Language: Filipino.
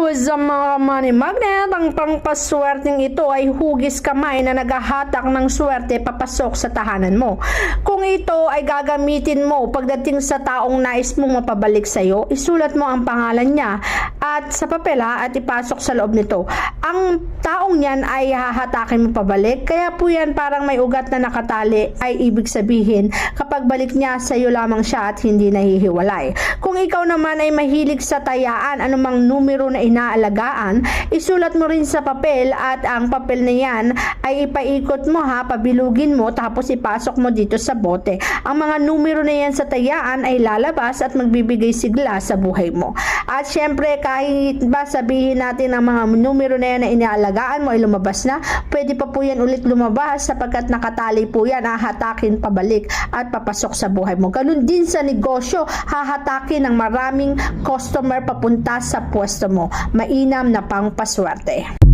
What's up mga money magnet? Ang pangpaswerteng ito ay hugis kamay na naghahatak ng swerte papasok sa tahanan mo. Kung ito ay gagamitin mo pagdating sa taong nais mong mapabalik sa iyo, isulat mo ang pangalan niya at sa papel at ipasok sa loob nito. Ang taong yan ay hahatakin mo pabalik, kaya po yan parang may ugat na nakatali, ay ibig sabihin kapag balik niya sa iyo lamang siya at hindi nahihiwalay. Kung ikaw naman ay mahilig sa tayaan, anumang numero na inaalagaan, isulat mo rin sa papel at ang papel na yan ay ipaikot mo pabilugin mo tapos ipasok mo dito sa bote. Ang mga numero na yan sa tayaan ay lalabas at magbibigay sigla sa buhay mo. At syempre kahit ba sabihin natin ang mga numero na yan na inaalagaan mo ay lumabas na, pwede pa po yan ulit lumabas sapagkat nakatali po yan, hahatakin pabalik at papasok sa buhay mo. Ganun din sa negosyo, hahatakin ng maraming customer papunta sa pwesto mo. Mainam na pangpaswerte.